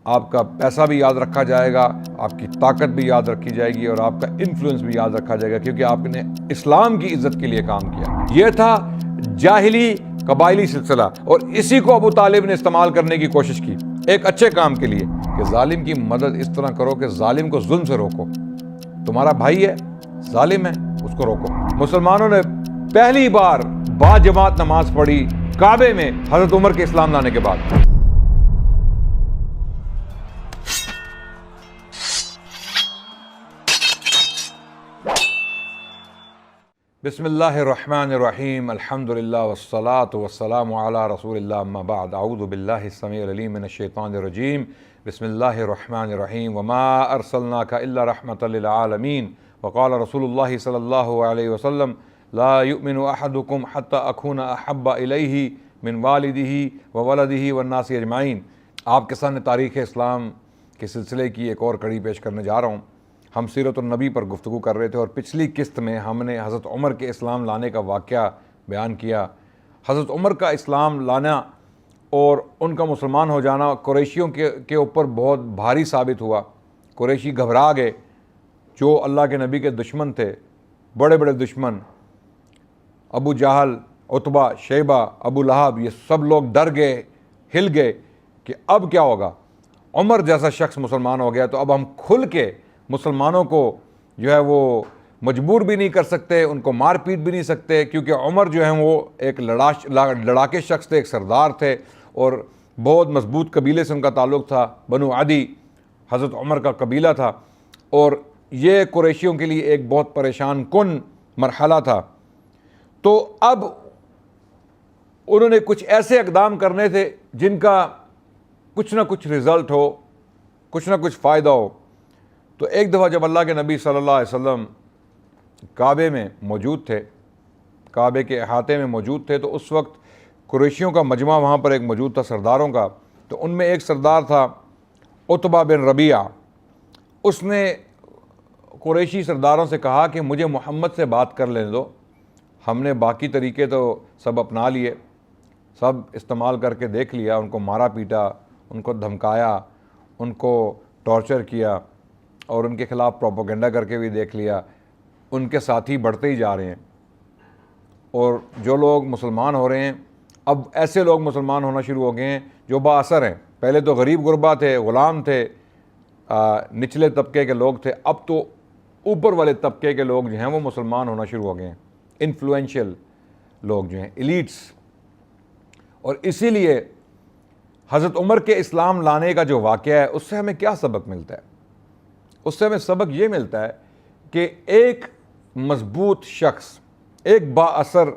آپ کا پیسہ بھی یاد رکھا جائے گا، آپ کی طاقت بھی یاد رکھی جائے گی، اور آپ کا انفلوئنس بھی یاد رکھا جائے گا، کیونکہ آپ نے اسلام کی عزت کے لیے کام کیا۔ یہ تھا جاہلی قبائلی سلسلہ، اور اسی کو ابو طالب نے استعمال کرنے کی کوشش کی ایک اچھے کام کے لیے، کہ ظالم کی مدد اس طرح کرو کہ ظالم کو ظلم سے روکو۔ تمہارا بھائی ہے، ظالم ہے، اس کو روکو۔ مسلمانوں نے پہلی بار با جماعت نماز پڑھی کعبے میں حضرت عمر کے اسلام لانے کے بعد۔ بسم اللہ الرحمن الرحیم، الحمدللہ والصلاة والسلام علی رسول اللہ، اما بعد، اعوذ باللہ السمیع العلیم من الشیطان الرجیم، بسم اللہ الرحمن الرحیم، وما ارسلناک الا رحمۃ للعالمین، وقال رسول اللہ صلی اللہ علیہ وسلم، لا یؤمن احدکم حتی اکون احب الیہ من والدہ وولدہ والناس اجمعین۔ آپ کے سامنے تاریخ اسلام کے سلسلے کی ایک اور کڑی پیش کرنے جا رہا ہوں۔ ہم سیرت النبی پر گفتگو کر رہے تھے، اور پچھلی قسط میں ہم نے حضرت عمر کے اسلام لانے کا واقعہ بیان کیا۔ حضرت عمر کا اسلام لانا اور ان کا مسلمان ہو جانا قریشیوں کے اوپر بہت بھاری ثابت ہوا۔ قریشی گھبرا گئے، جو اللہ کے نبی کے دشمن تھے، بڑے بڑے دشمن، ابو جہل، عتبہ، شیبہ، ابو لہب، یہ سب لوگ ڈر گئے، ہل گئے کہ اب کیا ہوگا۔ عمر جیسا شخص مسلمان ہو گیا تو اب ہم کھل کے مسلمانوں کو جو ہے وہ مجبور بھی نہیں کر سکتے، ان کو مار پیٹ بھی نہیں سکتے، کیونکہ عمر جو ہیں وہ ایک لڑاکے شخص تھے، ایک سردار تھے، اور بہت مضبوط قبیلے سے ان کا تعلق تھا۔ بنو عدی حضرت عمر کا قبیلہ تھا، اور یہ قریشیوں کے لیے ایک بہت پریشان کن مرحلہ تھا۔ تو اب انہوں نے کچھ ایسے اقدام کرنے تھے جن کا کچھ نہ کچھ رزلٹ ہو، کچھ نہ کچھ فائدہ ہو۔ تو ایک دفعہ جب اللہ کے نبی صلی اللہ علیہ وسلم کعبے میں موجود تھے، کعبے کے احاطے میں موجود تھے، تو اس وقت قریشیوں کا مجمع وہاں پر ایک موجود تھا سرداروں کا۔ تو ان میں ایک سردار تھا عتبہ بن ربیعہ۔ اس نے قریشی سرداروں سے کہا کہ مجھے محمد سے بات کر لینے دو، ہم نے باقی طریقے تو سب اپنا لیے، سب استعمال کر کے دیکھ لیا، ان کو مارا پیٹا، ان کو دھمکایا، ان کو ٹارچر کیا، اور ان کے خلاف پروپیگنڈا کر کے بھی دیکھ لیا۔ ان کے ساتھی بڑھتے ہی جا رہے ہیں، اور جو لوگ مسلمان ہو رہے ہیں، اب ایسے لوگ مسلمان ہونا شروع ہو گئے ہیں جو با اثر ہیں۔ پہلے تو غریب غربا تھے، غلام تھے، نچلے طبقے کے لوگ تھے، اب تو اوپر والے طبقے کے لوگ جو ہیں وہ مسلمان ہونا شروع ہو گئے ہیں، انفلوئنشل لوگ جو ہیں، ایلیٹس۔ اور اسی لیے حضرت عمر کے اسلام لانے کا جو واقعہ ہے، اس سے ہمیں کیا سبق ملتا ہے؟ اس سے ہمیں سبق یہ ملتا ہے کہ ایک مضبوط شخص، ایک با اثر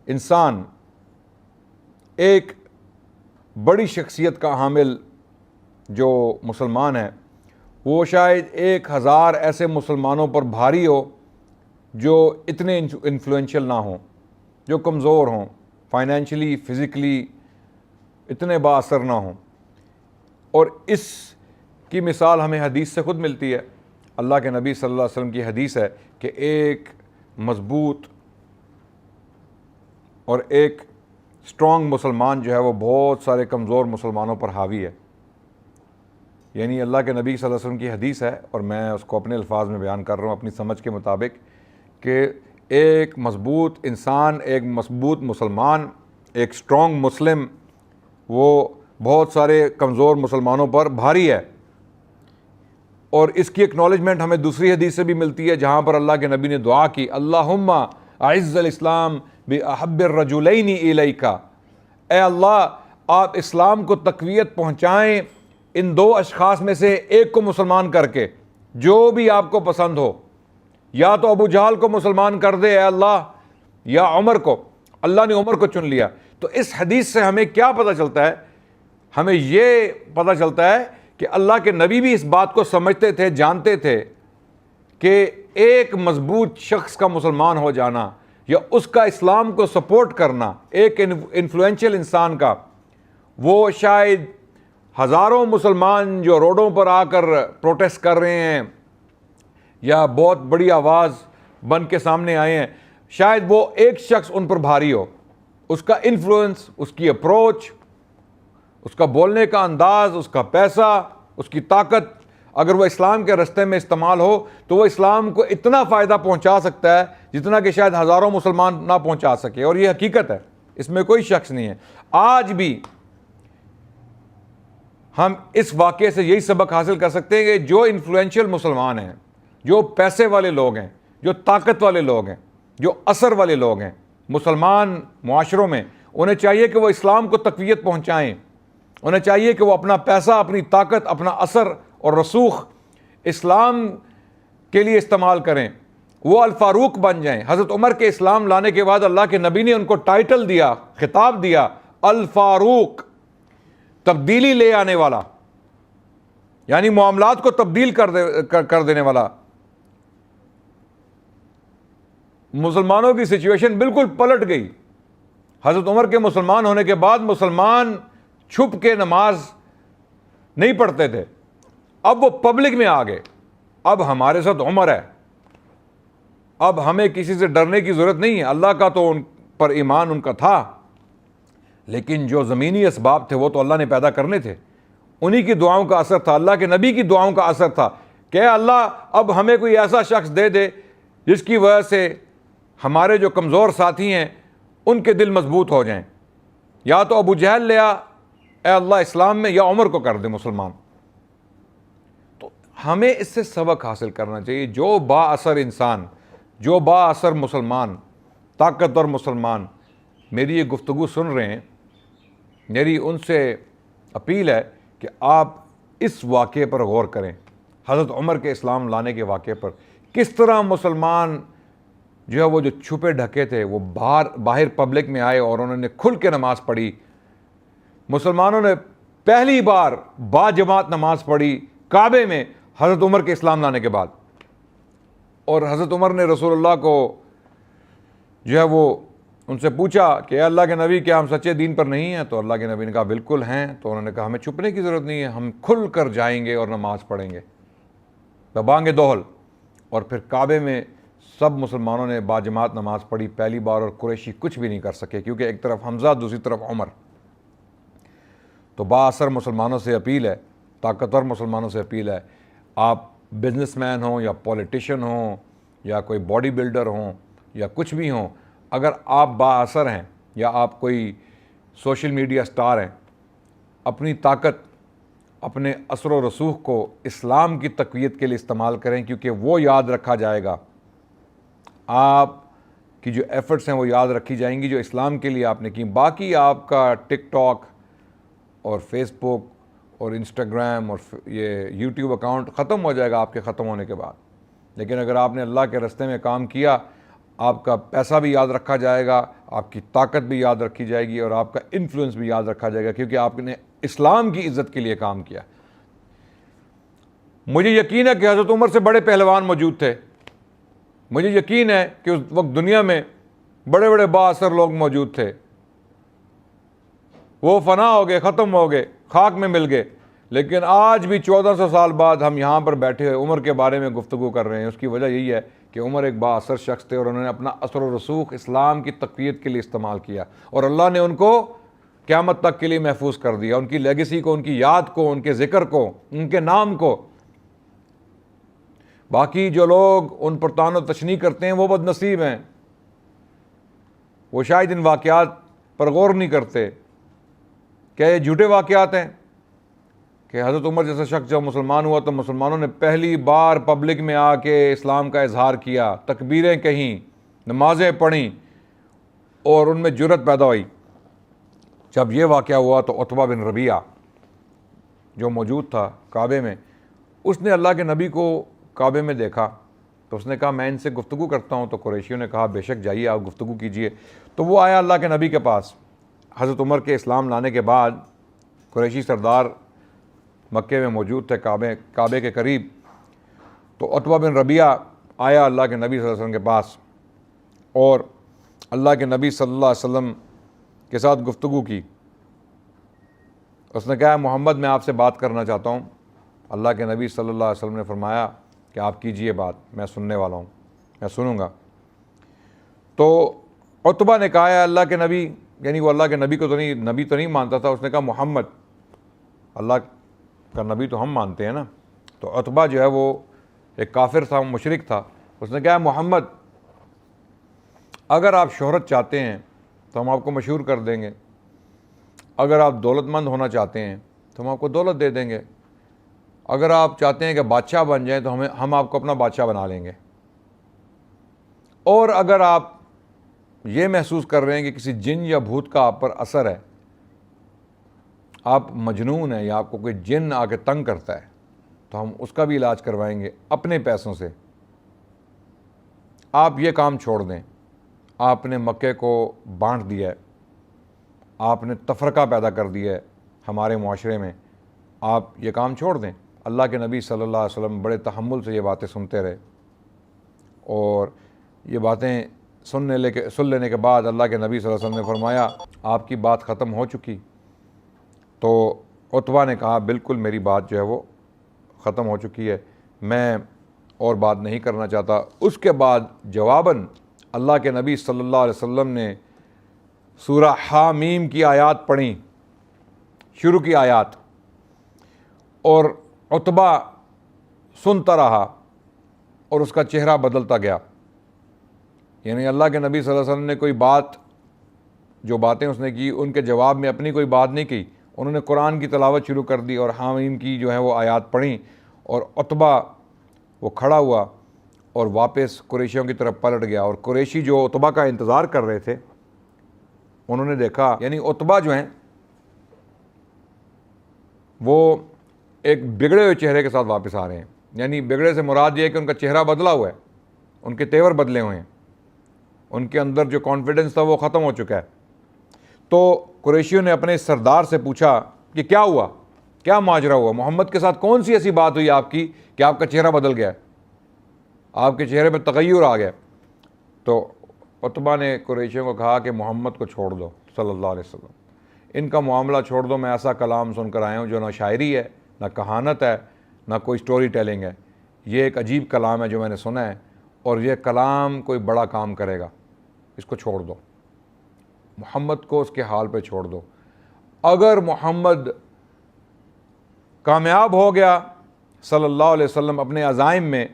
انسان، ایک بڑی شخصیت کا حامل جو مسلمان ہے، وہ شاید 1000 ایسے مسلمانوں پر بھاری ہو جو اتنے انفلوئنشل نہ ہوں، جو کمزور ہوں، فائنینشلی، فزیکلی اتنے با اثر نہ ہوں۔ اور اس کی مثال ہمیں حدیث سے خود ملتی ہے۔ اللہ کے نبی صلی اللہ علیہ وسلم کی حدیث ہے کہ ایک مضبوط اور ایک اسٹرانگ مسلمان جو ہے وہ بہت سارے کمزور مسلمانوں پر حاوی ہے۔ یعنی اللہ کے نبی صلی اللہ علیہ وسلم کی حدیث ہے، اور میں اس کو اپنے الفاظ میں بیان کر رہا ہوں اپنی سمجھ کے مطابق، کہ ایک مضبوط انسان، ایک مضبوط مسلمان، ایک اسٹرانگ مسلم، وہ بہت سارے کمزور مسلمانوں پر بھاری ہے۔ اور اس کی ایکنالجمنٹ ہمیں دوسری حدیث سے بھی ملتی ہے، جہاں پر اللہ کے نبی نے دعا کی، اللہم اعز الاسلام باحب الرجلین الیک، اے اللہ آپ اسلام کو تقویت پہنچائیں ان 2 اشخاص میں سے ایک کو مسلمان کر کے، جو بھی آپ کو پسند ہو، یا تو ابو جہل کو مسلمان کر دے اے اللہ، یا عمر کو۔ اللہ نے عمر کو چن لیا۔ تو اس حدیث سے ہمیں کیا پتہ چلتا ہے؟ ہمیں یہ پتہ چلتا ہے کہ اللہ کے نبی بھی اس بات کو سمجھتے تھے، جانتے تھے کہ ایک مضبوط شخص کا مسلمان ہو جانا یا اس کا اسلام کو سپورٹ کرنا، ایک انفلوئنشل انسان کا، وہ شاید ہزاروں مسلمان جو روڈوں پر آ کر پروٹیسٹ کر رہے ہیں یا بہت بڑی آواز بن کے سامنے آئے ہیں، شاید وہ ایک شخص ان پر بھاری ہو، اس کا انفلوئنس، اس کی اپروچ، اس کا بولنے کا انداز، اس کا پیسہ، اس کی طاقت اگر وہ اسلام کے راستے میں استعمال ہو تو وہ اسلام کو اتنا فائدہ پہنچا سکتا ہے جتنا کہ شاید ہزاروں مسلمان نہ پہنچا سکے، اور یہ حقیقت ہے، اس میں کوئی شخص نہیں ہے۔ آج بھی ہم اس واقعے سے یہی سبق حاصل کر سکتے ہیں کہ جو انفلوئنشل مسلمان ہیں، جو پیسے والے لوگ ہیں، جو طاقت والے لوگ ہیں، جو اثر والے لوگ ہیں مسلمان معاشروں میں، انہیں چاہیے کہ وہ اسلام کو تقویت پہنچائیں، انہیں چاہیے کہ وہ اپنا پیسہ، اپنی طاقت، اپنا اثر اور رسوخ اسلام کے لیے استعمال کریں، وہ الفاروق بن جائیں۔ حضرت عمر کے اسلام لانے کے بعد اللہ کے نبی نے ان کو ٹائٹل دیا، خطاب دیا، الفاروق، تبدیلی لے آنے والا، یعنی معاملات کو تبدیل کر دینے والا۔ مسلمانوں کی سچویشن بالکل پلٹ گئی۔ حضرت عمر کے مسلمان ہونے کے بعد مسلمان چھپ کے نماز نہیں پڑھتے تھے، اب وہ پبلک میں آ گئے۔ اب ہمارے ساتھ عمر ہے، اب ہمیں کسی سے ڈرنے کی ضرورت نہیں ہے۔ اللہ کا تو ان پر ایمان ان کا تھا، لیکن جو زمینی اسباب تھے وہ تو اللہ نے پیدا کرنے تھے، انہی کی دعاؤں کا اثر تھا، اللہ کے نبی کی دعاؤں کا اثر تھا کہ اے اللہ اب ہمیں کوئی ایسا شخص دے دے جس کی وجہ سے ہمارے جو کمزور ساتھی ہیں ان کے دل مضبوط ہو جائیں، یا تو ابو جہل لے آ اے اللہ اسلام میں، یا عمر کو کر دے مسلمان۔ تو ہمیں اس سے سبق حاصل کرنا چاہیے۔ جو با اثر انسان، جو با اثر مسلمان، طاقتور مسلمان میری یہ گفتگو سن رہے ہیں، میری ان سے اپیل ہے کہ آپ اس واقعے پر غور کریں، حضرت عمر کے اسلام لانے کے واقعے پر، کس طرح مسلمان جو ہے وہ جو چھپے ڈھکے تھے وہ باہر پبلک میں آئے اور انہوں نے کھل کے نماز پڑھی۔ مسلمانوں نے پہلی بار با جماعت نماز پڑھی کعبے میں حضرت عمر کے اسلام لانے کے بعد، اور حضرت عمر نے رسول اللہ کو جو ہے وہ ان سے پوچھا کہ اے اللہ کے نبی کیا ہم سچے دین پر نہیں ہیں؟ تو اللہ کے نبی نے کہا بالکل ہیں۔ تو انہوں نے کہا ہمیں چھپنے کی ضرورت نہیں ہے، ہم کھل کر جائیں گے اور نماز پڑھیں گے ببانگ دوہل۔ اور پھر کعبے میں سب مسلمانوں نے با جماعت نماز پڑھی پہلی بار، اور قریشی کچھ بھی نہیں کر سکے کیونکہ ایک طرف حمزہ دوسری طرف عمر۔ تو با اثر مسلمانوں سے اپیل ہے، طاقتور مسلمانوں سے اپیل ہے، آپ بزنس مین ہوں یا پولیٹیشین ہوں یا کوئی باڈی بلڈر ہوں یا کچھ بھی ہوں، اگر آپ با اثر ہیں یا آپ کوئی سوشل میڈیا سٹار ہیں، اپنی طاقت، اپنے اثر و رسوخ کو اسلام کی تقویت کے لیے استعمال کریں، کیونکہ وہ یاد رکھا جائے گا، آپ کی جو ایفرٹس ہیں وہ یاد رکھی جائیں گی جو اسلام کے لیے آپ نے کی۔ باقی آپ کا ٹک ٹاک اور فیس بک اور انسٹاگرام اور یہ یوٹیوب اکاؤنٹ ختم ہو جائے گا آپ کے ختم ہونے کے بعد، لیکن اگر آپ نے اللہ کے راستے میں کام کیا، آپ کا پیسہ بھی یاد رکھا جائے گا، آپ کی طاقت بھی یاد رکھی جائے گی، اور آپ کا انفلوئنس بھی یاد رکھا جائے گا، کیونکہ آپ نے اسلام کی عزت کے لیے کام کیا۔ مجھے یقین ہے کہ حضرت عمر سے بڑے پہلوان موجود تھے، مجھے یقین ہے کہ اس وقت دنیا میں بڑے بڑے با اثر لوگ موجود تھے، وہ فنا ہو گئے، ختم ہو گئے، خاک میں مل گئے، لیکن آج بھی 1400 سال بعد ہم یہاں پر بیٹھے ہوئے عمر کے بارے میں گفتگو کر رہے ہیں۔ اس کی وجہ یہی ہے کہ عمر ایک با اثر شخص تھے، اور انہوں نے اپنا اثر و رسوخ اسلام کی تقویت کے لیے استعمال کیا، اور اللہ نے ان کو قیامت تک کے لیے محفوظ کر دیا، ان کی لیگیسی کو، ان کی یاد کو، ان کے ذکر کو، ان کے نام کو۔ باقی جو لوگ ان پر طعن و تشنیع کرتے ہیں وہ بد نصیب ہیں، وہ شاید ان واقعات پر غور نہیں کرتے کہ یہ جھوٹے واقعات ہیں، کہ حضرت عمر جیسا شخص جب مسلمان ہوا تو مسلمانوں نے پہلی بار پبلک میں آ کے اسلام کا اظہار کیا، تکبیریں کہیں، نمازیں پڑھیں، اور ان میں جرأت پیدا ہوئی۔ جب یہ واقعہ ہوا تو عتبہ بن ربیعہ جو موجود تھا کعبے میں، اس نے اللہ کے نبی کو کعبے میں دیکھا، تو اس نے کہا میں ان سے گفتگو کرتا ہوں۔ تو قریشیوں نے کہا بے شک جائیے، آپ گفتگو کیجئے۔ تو وہ آیا اللہ کے نبی کے پاس، حضرت عمر کے اسلام لانے کے بعد قریشی سردار مکے میں موجود تھے کعبے کے قریب۔ تو عتبہ بن ربیعہ آیا اللہ کے نبی صلی اللہ علیہ وسلم کے پاس، اور اللہ کے نبی صلی اللہ علیہ وسلم کے ساتھ گفتگو کی۔ اس نے کہا محمد میں آپ سے بات کرنا چاہتا ہوں۔ اللہ کے نبی صلی اللہ علیہ وسلم نے فرمایا کہ آپ کیجئے بات، میں سننے والا ہوں، میں سنوں گا۔ تو عتبہ نے کہا ہے اللہ کے نبی، یعنی وہ اللہ کے نبی کو تو نہیں مانتا تھا، اس نے کہا محمد اللہ کا نبی تو ہم مانتے ہیں نا. تو عتبہ جو ہے وہ ایک کافر تھا, مشرک تھا. اس نے کہا محمد اگر آپ شہرت چاہتے ہیں تو ہم آپ کو مشہور کر دیں گے, اگر آپ دولت مند ہونا چاہتے ہیں تو ہم آپ کو دولت دے دیں گے, اگر آپ چاہتے ہیں کہ بادشاہ بن جائیں تو ہم آپ کو اپنا بادشاہ بنا لیں گے, اور اگر آپ یہ محسوس کر رہے ہیں کہ کسی جن یا بھوت کا آپ پر اثر ہے, آپ مجنون ہیں یا آپ کو کوئی جن آ کے تنگ کرتا ہے, تو ہم اس کا بھی علاج کروائیں گے اپنے پیسوں سے. آپ یہ کام چھوڑ دیں. آپ نے مکے کو بانٹ دیا ہے, آپ نے تفرقہ پیدا کر دیا ہے ہمارے معاشرے میں, آپ یہ کام چھوڑ دیں. اللہ کے نبی صلی اللہ علیہ وسلم بڑے تحمل سے یہ باتیں سنتے رہے, اور یہ باتیں سن لینے کے بعد اللہ کے نبی صلی اللہ علیہ وسلم نے فرمایا آپ کی بات ختم ہو چکی. تو عتبہ نے کہا بالکل میری بات جو ہے وہ ختم ہو چکی ہے, میں اور بات نہیں کرنا چاہتا. اس کے بعد جواباً اللہ کے نبی صلی اللہ علیہ وسلم نے سورہ حامیم کی آیات پڑھیں, شروع کی آیات, اور عتبہ سنتا رہا اور اس کا چہرہ بدلتا گیا. یعنی اللہ کے نبی صلی اللہ علیہ وسلم نے کوئی بات, جو باتیں اس نے کی ان کے جواب میں اپنی کوئی بات نہیں کی, انہوں نے قرآن کی تلاوت شروع کر دی اور حامیم کی جو ہے وہ آیات پڑھیں, اور عتبہ وہ کھڑا ہوا اور واپس قریشیوں کی طرف پلٹ گیا. اور قریشی جو عتبہ کا انتظار کر رہے تھے انہوں نے دیکھا, یعنی عتبہ جو ہیں وہ ایک بگڑے ہوئے چہرے کے ساتھ واپس آ رہے ہیں. یعنی بگڑے سے مراد یہ ہے کہ ان کا چہرہ بدلا ہوا ہے, ان کے تیور بدلے ہوئے ہیں, ان کے اندر جو کانفیڈنس تھا وہ ختم ہو چکا ہے. تو قریشیوں نے اپنے سردار سے پوچھا کہ کیا ہوا, کیا ماجرا ہوا, محمد کے ساتھ کون سی ایسی بات ہوئی آپ کی کہ آپ کا چہرہ بدل گیا ہے, آپ کے چہرے پہ تغیر آ گیا. تو عتبہ نے قریشیوں کو کہا کہ محمد کو چھوڑ دو صلی اللہ علیہ وسلم, ان کا معاملہ چھوڑ دو. میں ایسا کلام سن کر آیا ہوں جو نہ شاعری ہے, نہ کہانت ہے, نہ کوئی سٹوری ٹیلنگ ہے. یہ ایک عجیب کلام ہے جو میں نے سنا ہے, اور یہ کلام کوئی بڑا کام کرے گا, اس کو چھوڑ دو, محمد کو اس کے حال پہ چھوڑ دو. اگر محمد کامیاب ہو گیا صلی اللہ علیہ وسلم اپنے عزائم میں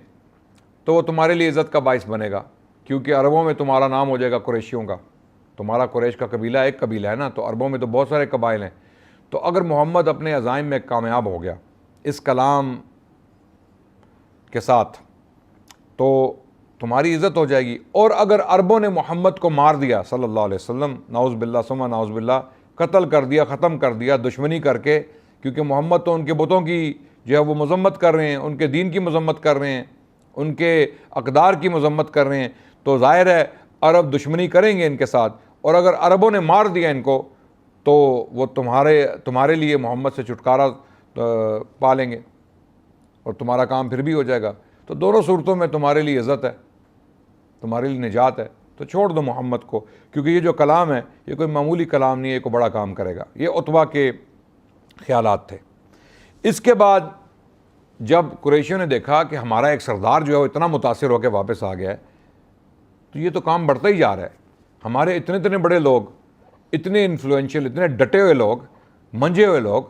تو وہ تمہارے لیے عزت کا باعث بنے گا, کیونکہ عربوں میں تمہارا نام ہو جائے گا قریشیوں کا. تمہارا قریش کا قبیلہ ایک قبیلہ ہے نا, تو عربوں میں تو بہت سارے قبائل ہیں. تو اگر محمد اپنے عزائم میں کامیاب ہو گیا اس کلام کے ساتھ تو تمہاری عزت ہو جائے گی. اور اگر عربوں نے محمد کو مار دیا صلی اللہ علیہ وسلم, نعوذ باللہ ثم نعوذ باللہ, قتل کر دیا, ختم کر دیا دشمنی کر کے, کیونکہ محمد تو ان کے بتوں کی جو ہے وہ مذمت کر رہے ہیں, ان کے دین کی مذمت کر رہے ہیں, ان کے اقدار کی مذمت کر رہے ہیں, تو ظاہر ہے عرب دشمنی کریں گے ان کے ساتھ. اور اگر عربوں نے مار دیا ان کو تو وہ تمہارے لیے محمد سے چھٹکارا پا لیں گے اور تمہارا کام پھر بھی ہو جائے گا. تو دونوں صورتوں میں تمہارے لیے عزت ہے, تمہارے لیے نجات ہے. تو چھوڑ دو محمد کو, کیونکہ یہ جو کلام ہے یہ کوئی معمولی کلام نہیں ہے, یہ کوئی بڑا کام کرے گا. یہ عتبہ کے خیالات تھے. اس کے بعد جب قریشیوں نے دیکھا کہ ہمارا ایک سردار جو ہے وہ اتنا متاثر ہو کے واپس آ گیا ہے, تو یہ تو کام بڑھتا ہی جا رہا ہے. ہمارے اتنے بڑے لوگ, اتنے انفلوئنشل, اتنے ڈٹے ہوئے لوگ, منجے ہوئے لوگ,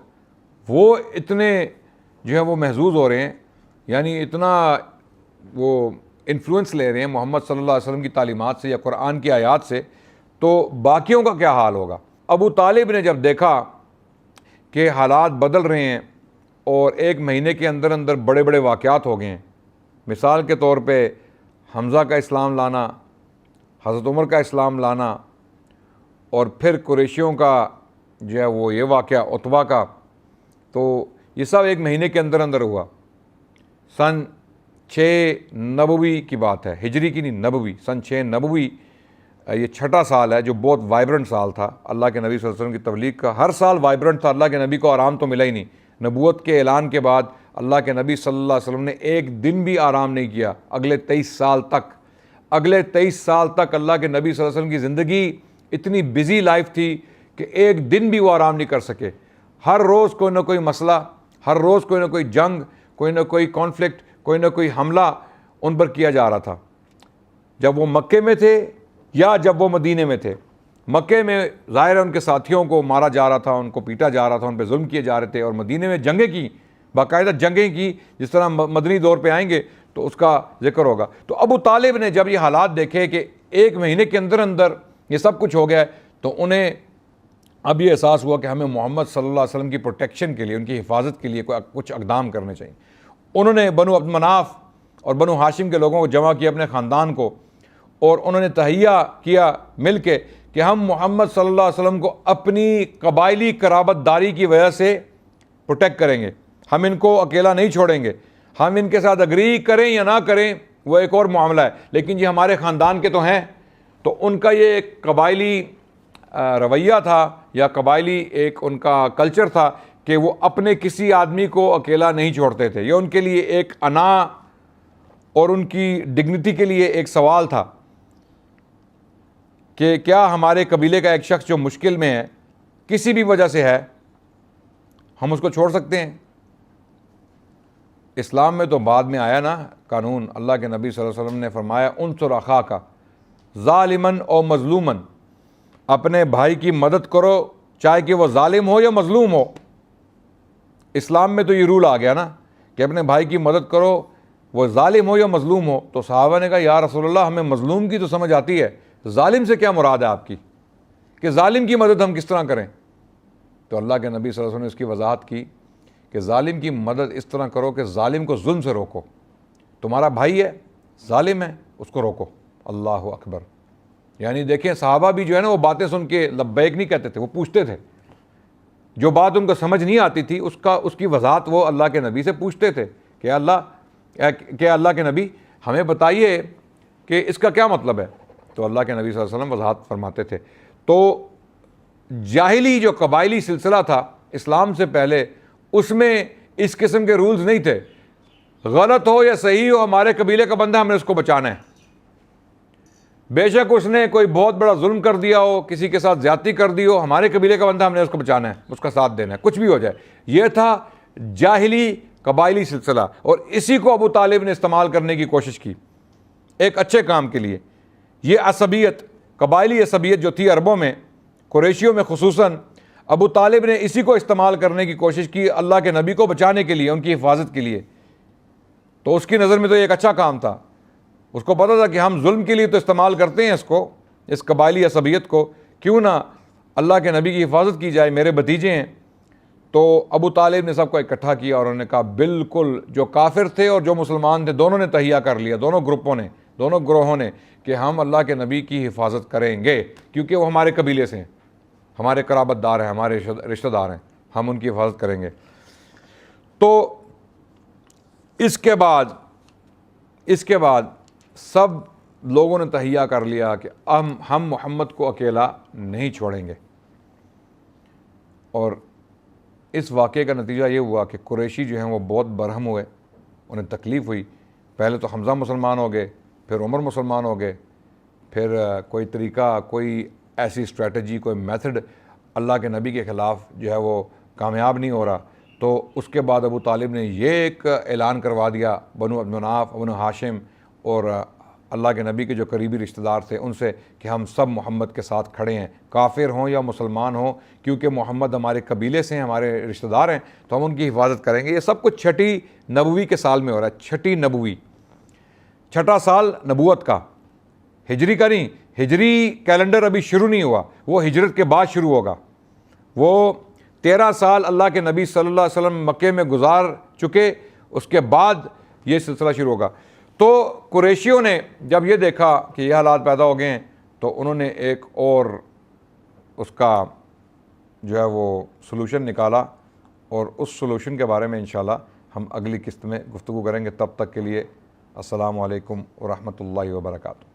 وہ اتنے جو ہے وہ محظوظ ہو رہے ہیں, یعنی اتنا وہ انفلوئنس لے رہے ہیں محمد صلی اللہ علیہ وسلم کی تعلیمات سے یا قرآن کی آیات سے, تو باقیوں کا کیا حال ہوگا. ابو طالب نے جب دیکھا کہ حالات بدل رہے ہیں اور ایک مہینے کے اندر اندر بڑے بڑے واقعات ہو گئے ہیں, مثال کے طور پہ حمزہ کا اسلام لانا, حضرت عمر کا اسلام لانا, اور پھر قریشیوں کا جو ہے وہ یہ واقعہ عتبہ کا, تو یہ سب ایک مہینے کے اندر اندر ہوا. سن 6 نبوی کی بات ہے, ہجری کی نہیں, نبوی, سن 6 نبوی, یہ 6واں سال ہے جو بہت وائبرنٹ سال تھا اللہ کے نبی صلی اللہ علیہ وسلم کی تبلیغ کا. ہر سال وائبرنٹ تھا, اللہ کے نبی کو آرام تو ملا ہی نہیں. نبوت کے اعلان کے بعد اللہ کے نبی صلی اللہ علیہ وسلم نے ایک دن بھی آرام نہیں کیا اگلے 23 سال تک. اگلے 23 سال تک اللہ کے نبی صلی اللہ علیہ وسلم کی زندگی اتنی بزی لائف تھی کہ ایک دن بھی وہ آرام نہیں کر سکے. ہر روز کوئی نہ کوئی مسئلہ, ہر روز کوئی نہ کوئی جنگ, کوئی نہ کوئی کانفلکٹ, کوئی نہ کوئی حملہ ان پر کیا جا رہا تھا, جب وہ مکے میں تھے یا جب وہ مدینے میں تھے. مکے میں ظاہر ہے ان کے ساتھیوں کو مارا جا رہا تھا، ان کو پیٹا جا رہا تھا، ان پہ ظلم کیے جا رہے تھے، اور مدینے میں جنگیں کی، باقاعدہ جنگیں کی، جس طرح مدنی دور پہ آئیں گے تو اس کا ذکر ہوگا۔ تو ابو طالب نے جب یہ حالات دیکھے کہ 1 مہینے کے اندر اندر یہ سب کچھ ہو گیا ہے، تو انہیں اب یہ احساس ہوا کہ ہمیں محمد صلی اللہ علیہ وسلم کی پروٹیکشن کے لیے، ان کی حفاظت کے لیے کچھ اقدام کرنے چاہیے۔ انہوں نے بنو عبد مناف اور بنو ہاشم کے لوگوں کو جمع کیا، اپنے خاندان کو، اور انہوں نے تہیہ کیا مل کے کہ ہم محمد صلی اللہ علیہ وسلم کو اپنی قبائلی قرابت داری کی وجہ سے پروٹیکٹ کریں گے، ہم ان کو اکیلا نہیں چھوڑیں گے، ہم ان کے ساتھ اگری کریں یا نہ کریں وہ ایک اور معاملہ ہے، لیکن یہ ہمارے خاندان کے تو ہیں۔ تو ان کا یہ ایک قبائلی رویہ تھا، یا قبائلی ایک ان کا کلچر تھا کہ وہ اپنے کسی آدمی کو اکیلا نہیں چھوڑتے تھے۔ یہ ان کے لیے ایک انا اور ان کی ڈگنیٹی کے لیے ایک سوال تھا کہ کیا ہمارے قبیلے کا ایک شخص جو مشکل میں ہے، کسی بھی وجہ سے ہے، ہم اس کو چھوڑ سکتے ہیں؟ اسلام میں تو بعد میں آیا نا قانون، اللہ کے نبی صلی اللہ علیہ وسلم نے فرمایا انصر اخاک ظالمن او مظلومن، اپنے بھائی کی مدد کرو چاہے کہ وہ ظالم ہو یا مظلوم ہو۔ اسلام میں تو یہ رول آ گیا نا کہ اپنے بھائی کی مدد کرو، وہ ظالم ہو یا مظلوم ہو۔ تو صحابہ نے کہا یا رسول اللہ ہمیں مظلوم کی تو سمجھ آتی ہے، ظالم سے کیا مراد ہے آپ کی، کہ ظالم کی مدد ہم کس طرح کریں؟ تو اللہ کے نبی صلی اللہ علیہ وسلم نے اس کی وضاحت کی کہ ظالم کی مدد اس طرح کرو کہ ظالم کو ظلم سے روکو۔ تمہارا بھائی ہے، ظالم ہے، اس کو روکو۔ اللہ اکبر۔ یعنی دیکھیں صحابہ بھی جو ہے نا وہ باتیں سن کے لبیک نہیں کہتے تھے، وہ پوچھتے تھے، جو بات ان کو سمجھ نہیں آتی تھی اس کی وضاحت وہ اللہ کے نبی سے پوچھتے تھے کہ اللہ کے نبی ہمیں بتائیے کہ اس کا کیا مطلب ہے۔ تو اللہ کے نبی صلی اللہ علیہ وسلم وضاحت فرماتے تھے۔ تو جاہلی جو قبائلی سلسلہ تھا اسلام سے پہلے، اس میں اس قسم کے رولز نہیں تھے، غلط ہو یا صحیح ہو ہمارے قبیلے کا بندہ، ہم نے اس کو بچانا ہے۔ بے شک اس نے کوئی بہت بڑا ظلم کر دیا ہو، کسی کے ساتھ زیادتی کر دی ہو، ہمارے قبیلے کا بندہ، ہم نے اس کو بچانا ہے، اس کا ساتھ دینا ہے، کچھ بھی ہو جائے۔ یہ تھا جاہلی قبائلی سلسلہ، اور اسی کو ابو طالب نے استعمال کرنے کی کوشش کی ایک اچھے کام کے لیے۔ یہ عصبیت، قبائلی عصبیت جو تھی عربوں میں، قریشیوں میں خصوصاً، ابو طالب نے اسی کو استعمال کرنے کی کوشش کی اللہ کے نبی کو بچانے کے لیے، ان کی حفاظت کے لیے۔ تو اس کی نظر میں تو یہ ایک اچھا کام تھا، اس کو پتہ تھا کہ ہم ظلم کے لیے تو استعمال کرتے ہیں اس قبائلی عصبیت کو، کیوں نہ اللہ کے نبی کی حفاظت کی جائے، میرے بھتیجے ہیں۔ تو ابو طالب نے سب کو اکٹھا کیا اور انہوں نے کہا بالکل، جو کافر تھے اور جو مسلمان تھے دونوں نے تہیہ کر لیا، دونوں گروپوں نے، دونوں گروہوں نے، کہ ہم اللہ کے نبی کی حفاظت کریں گے، کیونکہ وہ ہمارے قبیلے سے ہیں، ہمارے قرابت دار ہیں، ہمارے رشتہ دار ہیں، ہم ان کی حفاظت کریں گے۔ تو اس کے بعد سب لوگوں نے تہیہ کر لیا کہ ہم محمد کو اکیلا نہیں چھوڑیں گے۔ اور اس واقعے کا نتیجہ یہ ہوا کہ قریشی جو ہیں وہ بہت برہم ہوئے، انہیں تکلیف ہوئی۔ پہلے تو حمزہ مسلمان ہو گئے، پھر عمر مسلمان ہو گئے، پھر کوئی طریقہ، کوئی ایسی اسٹریٹجی، کوئی میتھڈ اللہ کے نبی کے خلاف جو ہے وہ کامیاب نہیں ہو رہا۔ تو اس کے بعد ابو طالب نے یہ ایک اعلان کروا دیا بنو عبد مناف، بنو ہاشم اور اللہ کے نبی کے جو قریبی رشتہ دار تھے ان سے، کہ ہم سب محمد کے ساتھ کھڑے ہیں، کافر ہوں یا مسلمان ہوں، کیونکہ محمد ہمارے قبیلے سے ہیں، ہمارے رشتہ دار ہیں، تو ہم ان کی حفاظت کریں گے۔ یہ سب کچھ چھٹی نبوی کے سال میں ہو رہا ہے، چھٹی نبوی، چھٹا سال نبوت کا، ہجری کا نہیں۔ ہجری کیلنڈر ابھی شروع نہیں ہوا، وہ ہجرت کے بعد شروع ہوگا۔ وہ 13 سال اللہ کے نبی صلی اللہ علیہ وسلم مکے میں گزار چکے، اس کے بعد یہ سلسلہ شروع ہوگا۔ تو قریشیوں نے جب یہ دیکھا کہ یہ حالات پیدا ہو گئے ہیں، تو انہوں نے ایک اور اس کا جو ہے وہ سلوشن نکالا، اور اس سلوشن کے بارے میں انشاءاللہ ہم اگلی قسط میں گفتگو کریں گے۔ تب تک کے لیے السلام علیکم ورحمۃ اللہ وبرکاتہ۔